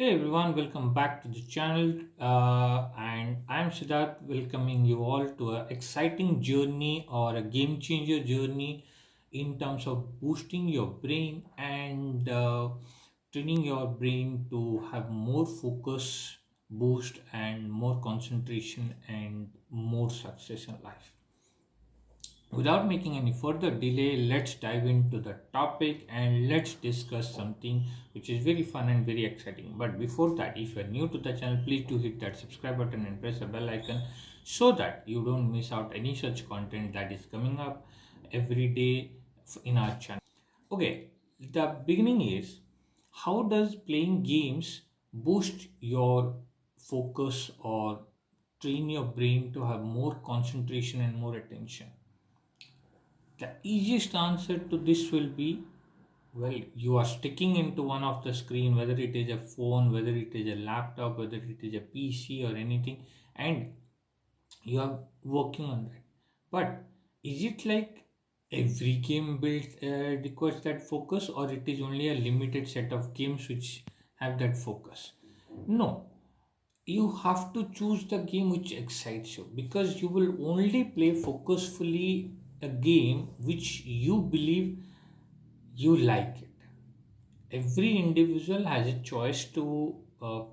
Hey everyone, welcome back to the channel. And I'm Siddharth, welcoming you all to an exciting journey or a game changer journey in terms of boosting your brain and training your brain to have more focus, boost, and more concentration and more success in life. Without making any further delay, let's dive into the topic and let's discuss something which is very fun and very exciting. But before that, if you're new to the channel, please do hit that subscribe button and press the bell icon so that you don't miss out any such content that is coming up every day in our channel. Okay, the beginning is, how does playing games boost your focus or train your brain to have more concentration and more attention? The easiest answer to this will be, well, you are sticking into one of the screen, whether it is a phone, whether it is a laptop, whether it is a PC or anything, and you are working on that. But is it like every game built requires that focus, or it is only a limited set of games which have that focus? No, you have to choose the game which excites you, because you will only play focusfully a game which you believe you like it. Every individual has a choice to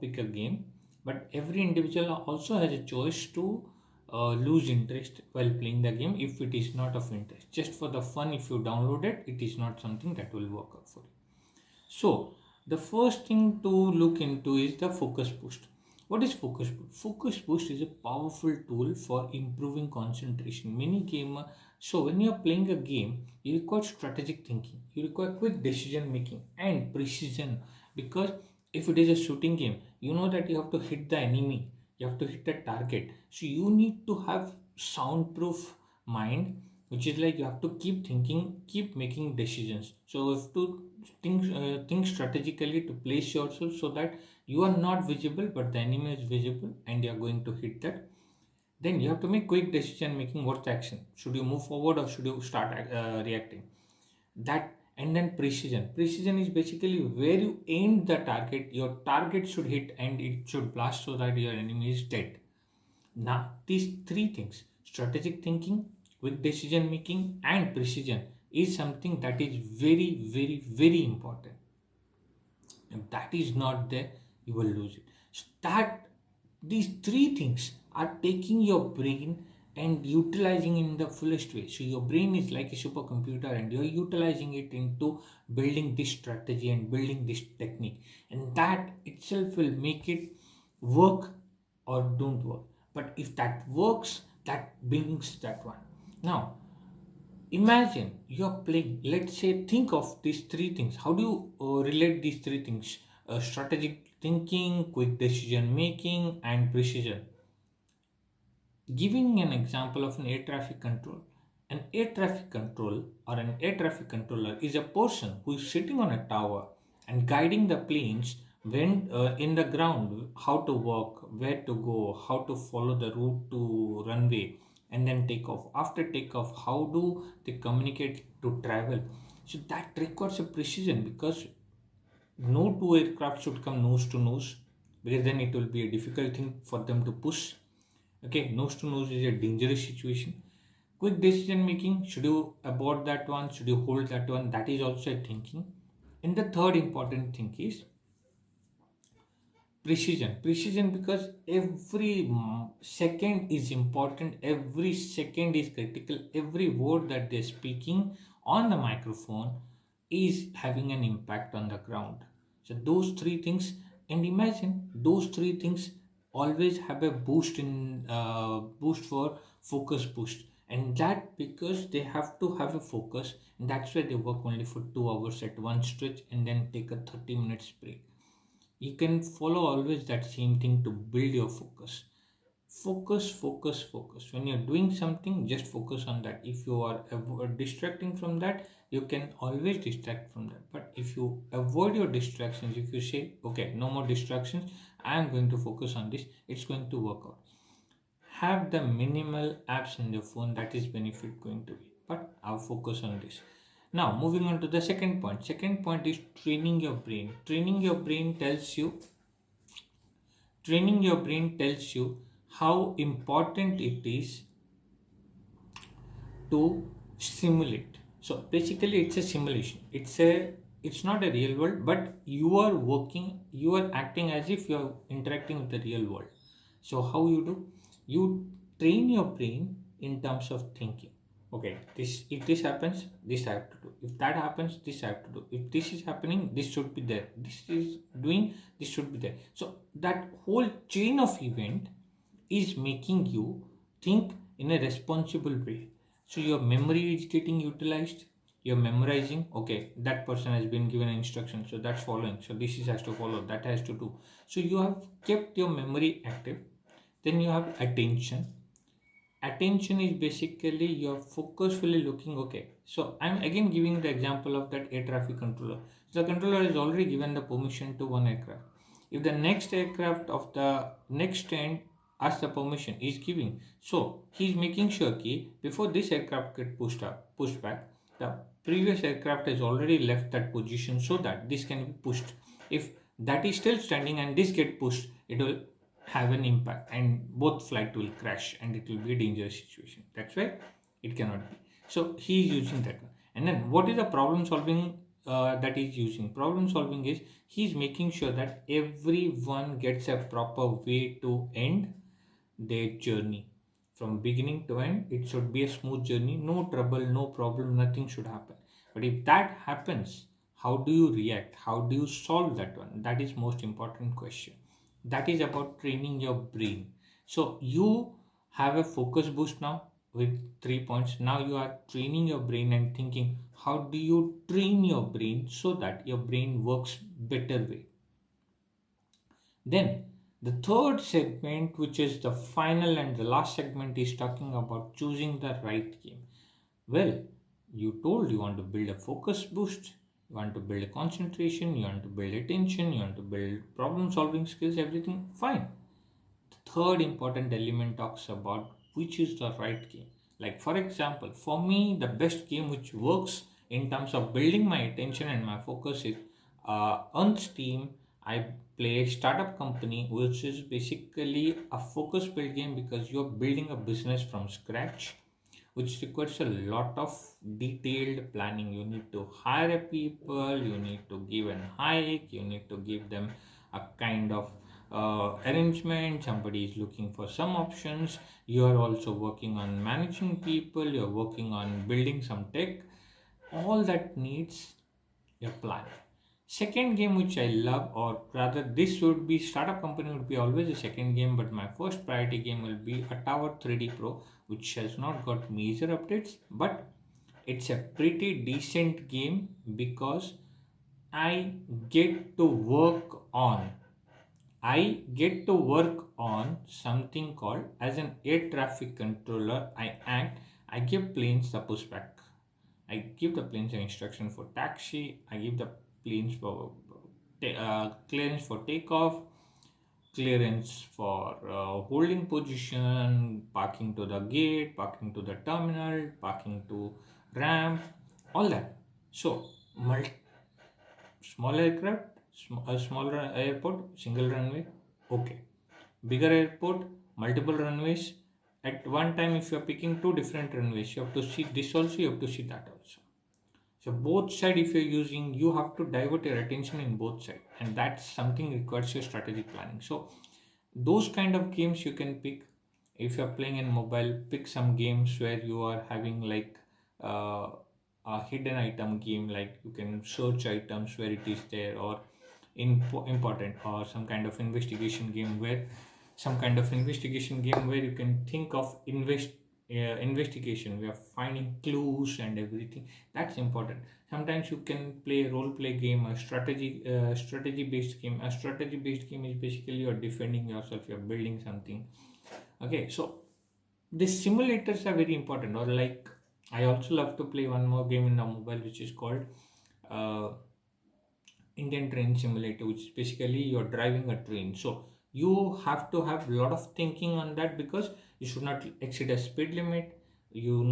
pick a game, but every individual also has a choice to lose interest while playing the game if it is not of interest. Just for the fun, if you download it, it is not something that will work out for you. So, the first thing to look into is the focus boost. What is focus boost? Focus boost is a powerful tool for improving concentration. So when you are playing a game, you require strategic thinking, you require quick decision making and precision. Because if it is a shooting game, you know that you have to hit the enemy, you have to hit the target. So you need to have soundproof mind, which is like you have to keep thinking, keep making decisions. So you have to think strategically to place yourself so that you are not visible but the enemy is visible and you are going to hit that. Then you have to make quick decision making. What's the action? Should you move forward or should you start reacting? That. And then precision is basically where you aim the target, your target should hit and it should blast so that your enemy is dead. Now, these three things, strategic thinking, quick decision making, and precision, is something that is very, very, very important. If that is not there, you will lose it. So, that these three things are taking your brain and utilizing in the fullest way. So, your brain is like a supercomputer and you're utilizing it into building this strategy and building this technique, and that itself will make it work or don't work. But if that works, that brings that one. Now, imagine you're playing, let's say, think of these three things. How do you relate these three things? Strategic thinking, quick decision making, and precision. Giving an example of an air traffic control. An air traffic control or an air traffic controller is a person who is sitting on a tower and guiding the planes when in the ground, how to walk, where to go, how to follow the route to runway, and then take off. After takeoff, how do they communicate to travel? So that requires a precision, because no two aircraft should come nose to nose, because then it will be a difficult thing for them to push. Okay, nose to nose is a dangerous situation. Quick decision making, should you abort that one, should you hold that one, that is also a thinking. And the third important thing is precision, because every second is important, every second is critical, every word that they're speaking on the microphone is having an impact on the ground. So those three things, and imagine those three things always have a boost for focus boost, and that because they have to have a focus, and that's why they work only for 2 hours at one stretch and then take a 30 minutes break. You can follow always that same thing to build your focus. When you're doing something, just focus on that. If you are distracting from that, you can always distract from that. But if you avoid your distractions, if you say, okay, no more distractions, I am going to focus on this, it's going to work out. Have the minimal apps in your phone, that is benefit going to be, but I'll focus on this. Now, moving on to the second point. Second point is training your brain. Training your brain tells you Training your brain tells you how important it is to simulate. So basically it's a simulation. It's not a real world, but you are acting as if you are interacting with the real world. So how you do? You train your brain in terms of thinking. Okay, this if this happens, this I have to do. If that happens, this I have to do. If this is happening, this should be there. This is doing, this should be there. So that whole chain of event is making you think in a responsible way. So your memory is getting utilized. You're memorizing. Okay, that person has been given an instruction, so that's following. So this is has to follow. That has to do. So you have kept your memory active. Then you have attention. Attention is basically you're focusfully looking. Okay, so I'm again giving the example of that air traffic controller. So the controller is already given the permission to one aircraft. If the next aircraft of the next end asks the permission, is giving, so he's making sure that before this aircraft get pushed back, the previous aircraft has already left that position so that this can be pushed. If that is still standing and this get pushed, it will have an impact and both flight will crash and it will be a dangerous situation. That's why it cannot be. So he is using that one. And then what is the problem solving that he's using? Problem solving is he's making sure that everyone gets a proper way to end their journey. From beginning to end, it should be a smooth journey, no trouble, no problem, nothing should happen. But if that happens, how do you react? How do you solve that one? That is most important question. That is about training your brain. So you have a focus boost now with 3 points. Now you are training your brain and thinking, how do you train your brain so that your brain works better way? Then the third segment, which is the final and the last segment, is talking about choosing the right game. Well, you told you want to build a focus boost, you want to build a concentration, you want to build attention, you want to build problem solving skills, everything fine. The third important element talks about which is the right game. Like, for example, for me, the best game which works in terms of building my attention and my focus is on Steam. I play Startup Company, which is basically a focus build game because you're building a business from scratch, which requires a lot of detailed planning. You need to hire people, you need to give an hike, you need to give them a kind of arrangement. Somebody is looking for some options. You are also working on managing people, you're working on building some tech. All that needs a plan. Second game which I love, or rather, this would be Startup Company would be always a second game, but my first priority game will be a Tower 3D Pro, which has not got major updates, but it's a pretty decent game because I get to work on I get to work on something called as an air traffic controller. I give planes the pushback. I give the planes an instruction for taxi. I give the planes for clearance for takeoff, clearance for holding position, parking to the gate, parking to the terminal, parking to ramp, all that. So, small aircraft, a smaller airport, single runway, okay. Bigger airport, multiple runways. At one time, if you are picking two different runways, you have to see this also, you have to see that also. So both side, if you're using, you have to divert your attention in both side, and that's something requires your strategic planning. So those kind of games you can pick. If you're playing in mobile, pick some games where you are having like uh, a hidden item game, like you can search items where it is there, or important, or some kind of investigation game where you can think of investigation. We are finding clues and everything. That's important. Sometimes you can play a role play game, a strategy based game. A strategy based game is basically you're defending yourself, you're building something. Okay, so these simulators are very important. Or like, I also love to play one more game in the mobile which is called uh, Indian train simulator, which is basically you're driving a train. So you have to have a lot of thinking on that because you should not exceed a speed limit. You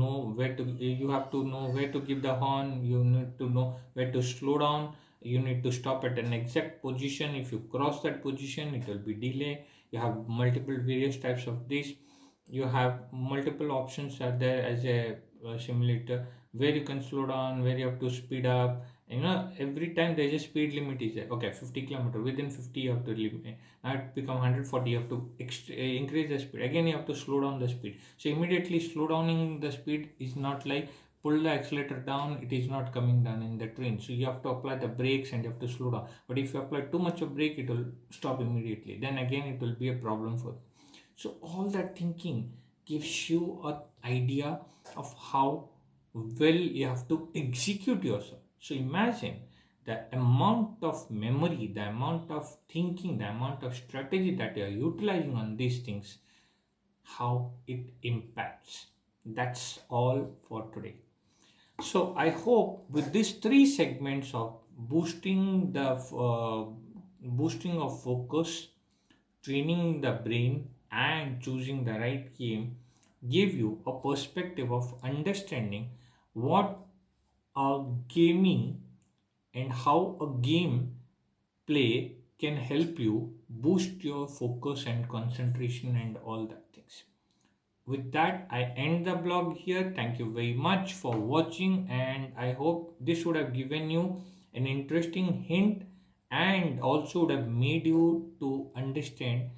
have to know where to give the horn. You need to know where to slow down. You need to stop at an exact position. If you cross that position, it will be delay. You have multiple various types of this. You have multiple options are there as a simulator, where you can slow down, where you have to speed up. Every time there's a speed limit is there. Okay, 50 kilometer, within 50 you have to limit. Now it become 140, you have to increase the speed, again you have to slow down the speed. So immediately slow downing the speed is not like pull the accelerator down, it is not coming down in the train. So you have to apply the brakes and you have to slow down. But if you apply too much of brake, it will stop immediately, then again it will be a problem for you. So all that thinking gives you an idea of how well you have to execute yourself. So imagine the amount of memory, the amount of thinking, the amount of strategy that you are utilizing on these things, how it impacts. That's all for today. So I hope with these three segments of boosting of focus, training the brain, and choosing the right game, give you a perspective of understanding what a gaming and how a game play can help you boost your focus and concentration and all that things. With that, I end the blog here. Thank you very much for watching, and I hope this would have given you an interesting hint and also would have made you to understand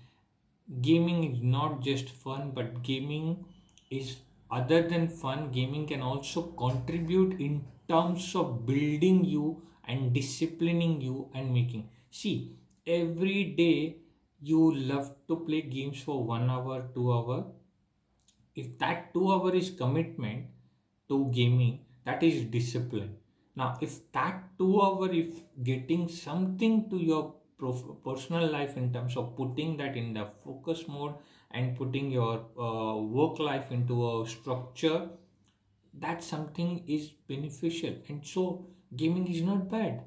gaming is not just fun, but gaming is other than fun. Gaming can also contribute in terms of building you and disciplining you and making. See, every day you love to play games for 1 hour, 2 hour. If that 2 hour is commitment to gaming, that is discipline. Now if that 2 hour, if getting something to your personal life in terms of putting that in the focus mode and putting your work life into a structure, that something is beneficial. And so gaming is not bad.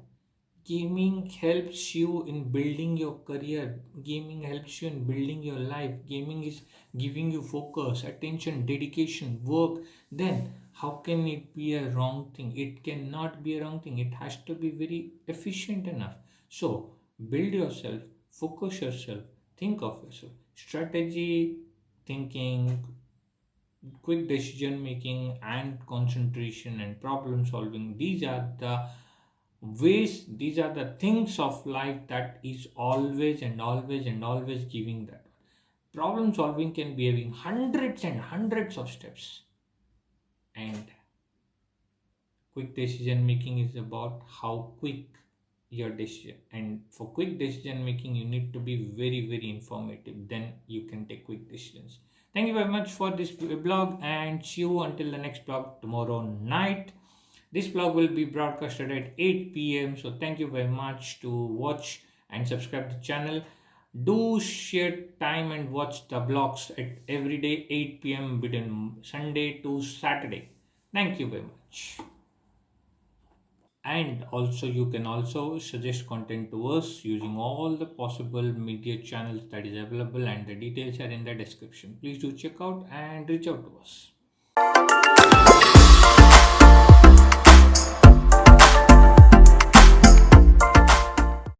Gaming helps you in building your career, gaming helps you in building your life, gaming is giving you focus, attention, dedication, work. Then how can it be a wrong thing? It cannot be a wrong thing, it has to be very efficient enough. So build yourself, focus yourself, think of yourself, strategy thinking, quick decision making, and concentration and problem solving. These are the ways, these are the things of life that is always and always and always giving that. Problem solving can be having hundreds and hundreds of steps, and quick decision making is about how quick your decision. And for quick decision making, you need to be very very informative, then you can take quick decisions. Thank you very much for this blog, and see you until the next blog tomorrow night. This blog will be broadcasted at 8 p.m. So thank you very much to watch and subscribe to the channel. Do share time and watch the blogs at every day 8 p.m. between Sunday to Saturday. Thank you very much. And also you can also suggest content to us using all the possible media channels that is available, and the details are in the description. Please do check out and reach out to us.